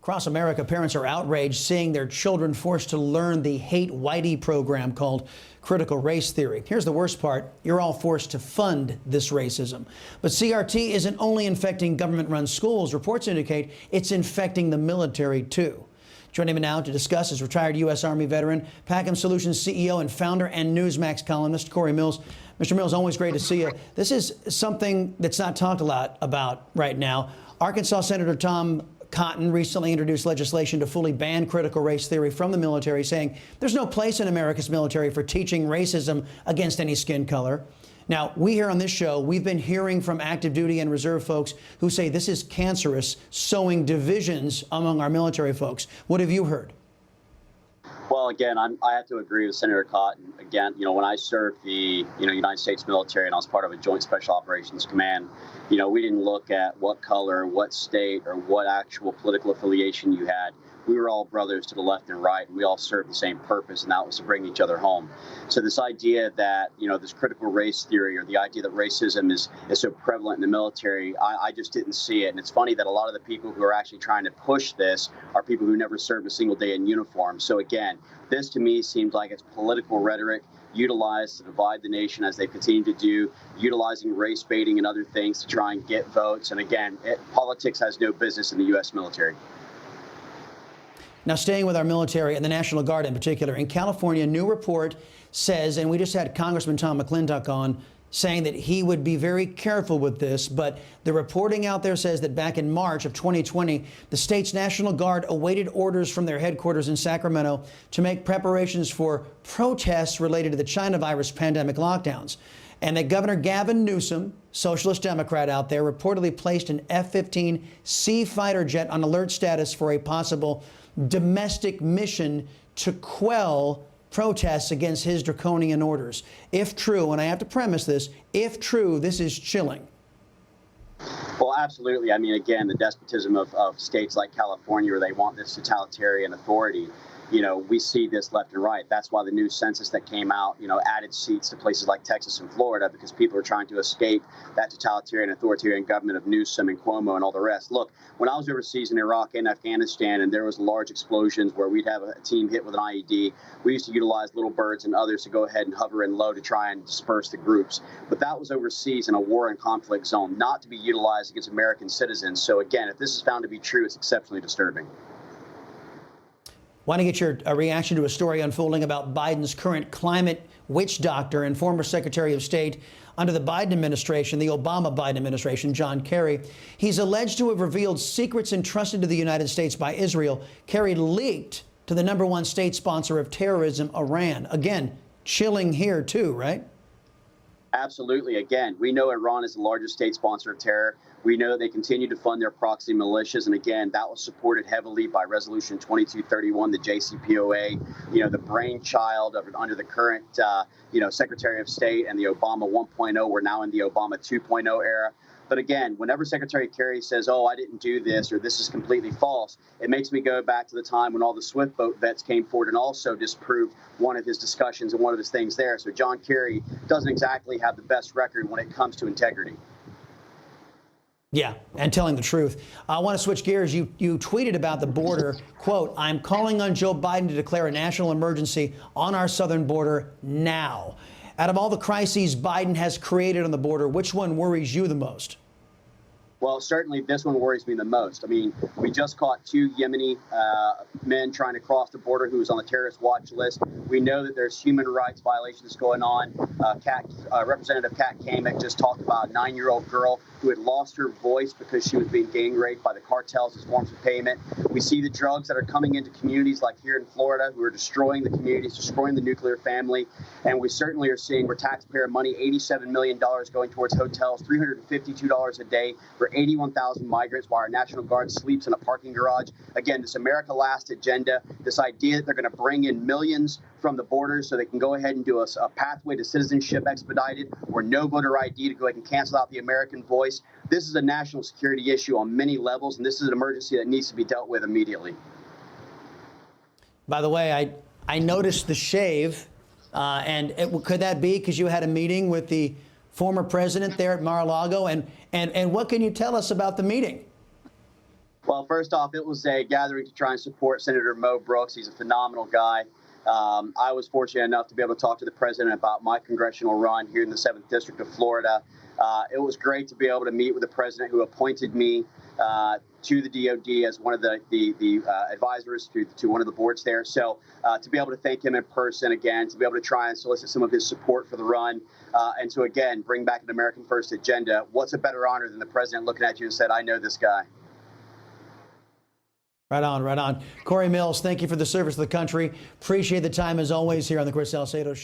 Across America, parents are outraged seeing their children forced to learn the Hate Whitey program called critical race theory. Here's the worst part. You're all forced to fund this racism. But CRT isn't only infecting government-run schools. Reports indicate it's infecting the military, too. Joining me now to discuss is retired U.S. Army veteran, Packham Solutions CEO and founder and NEWSMAX columnist, Cory Mills. Mr. Mills, always great to see you. This is something that's not talked a lot about right now. Arkansas Senator Tom Cotton recently introduced legislation to fully ban critical race theory from the military, saying there's no place in America's military for teaching racism against any skin color. Now, we here on this show, we've been hearing from active duty and reserve folks who say this is cancerous, sowing divisions among our military folks. What have you heard? Well, again, I have to agree with Senator Cotton. Again, when I served the United States military and I was part of a Joint Special Operations Command, we didn't look at what color, what state, or what actual political affiliation you had. We were all brothers to the left and right, and we all served the same purpose, and that was to bring each other home. So this idea that, this critical race theory, or the idea that racism is so prevalent in the military, I just didn't see it. And it's funny that a lot of the people who are actually trying to push this are people who never served a single day in uniform. So again, this to me seems like it's political rhetoric utilized to divide the nation, as they continue to do, utilizing race baiting and other things to try and get votes. And again, politics has no business in the U.S. military. Now, staying with our military and the National Guard in particular, in California, a new report says, and we just had Congressman Tom McClintock on, saying that he would be very careful with this, but the reporting out there says that back in March of 2020, the state's National Guard awaited orders from their headquarters in Sacramento to make preparations for protests related to the China virus pandemic lockdowns. And that Governor Gavin Newsom, socialist Democrat out there, reportedly placed an F-15C fighter jet on alert status for a possible domestic mission to quell protests against his draconian orders. If true, and I have to premise this, if true, this is chilling. Well, absolutely. I mean, again, the despotism of states like California, where they want this totalitarian authority, we see this left and right. That's why the new census that came out, added seats to places like Texas and Florida, because people are trying to escape that totalitarian authoritarian government of Newsom and Cuomo and all the rest. Look, when I was overseas in Iraq and Afghanistan, and there was large explosions where we'd have a team hit with an IED, we used to utilize little birds and others to go ahead and hover in low to try and disperse the groups. But that was overseas in a war and conflict zone, not to be utilized against American citizens. So again, if this is found to be true, it's exceptionally disturbing. Want to get your reaction to a story unfolding about Biden's current climate witch doctor and former Secretary of State under the Biden administration, the Obama-Biden administration, John Kerry. He's alleged to have revealed secrets entrusted to the United States by Israel. Kerry leaked to the #1 state sponsor of terrorism, Iran. Again, chilling here too, right? Absolutely. Again, we know Iran is the largest state sponsor of terror. We know they continue to fund their proxy militias. And again, that was supported heavily by Resolution 2231, the JCPOA, the brainchild of under the current, Secretary of State and the Obama 1.0. We're now in the Obama 2.0 era. But again, whenever Secretary Kerry says, oh, I didn't do this, or this is completely false, it makes me go back to the time when all the Swift boat vets came forward and also disproved one of his discussions and one of his things there. So John Kerry doesn't exactly have the best record when it comes to integrity. Yeah, and telling the truth. I want to switch gears. You tweeted about the border, quote, I'm calling on Joe Biden to declare a national emergency on our southern border now. Out of all the crises Biden has created on the border, which one worries you the most? Well, certainly this one worries me the most. I mean, we just caught 2 Yemeni men trying to cross the border who was on the terrorist watch list. We know that there's human rights violations going on. Representative Kat Kamek just talked about a 9-year-old girl who had lost her voice because she was being gang raped by the cartels as forms of payment. We see the drugs that are coming into communities like here in Florida who are destroying the communities, destroying the nuclear family. And we certainly are seeing where taxpayer money, $87 million going towards hotels, $352 a day for 81,000 migrants while our National Guard sleeps in a parking garage. Again, this America Last agenda, this idea that they're going to bring in millions from the borders so they can go ahead and do a pathway to citizenship expedited or no voter ID to go ahead and cancel out the American voice. This is a national security issue on many levels, and this is an emergency that needs to be dealt with immediately. By the way, I noticed the shave, could that be because you had a meeting with the former president there at Mar-a-Lago? And what can you tell us about the meeting? Well, first off, it was a gathering to try and support Senator Mo Brooks. He's a phenomenal guy. I was fortunate enough to be able to talk to the president about my congressional run here in the 7th District of Florida. It was great to be able to meet with the president who appointed me to the DOD as one of the advisors to one of the boards there. So to be able to thank him in person again, to be able to try and solicit some of his support for the run, and to again bring back an American First agenda. What's a better honor than the president looking at you and said, "I know this guy." Right on, right on. Cory Mills, thank you for the service to the country. Appreciate the time as always here on the Chris Salcedo Show.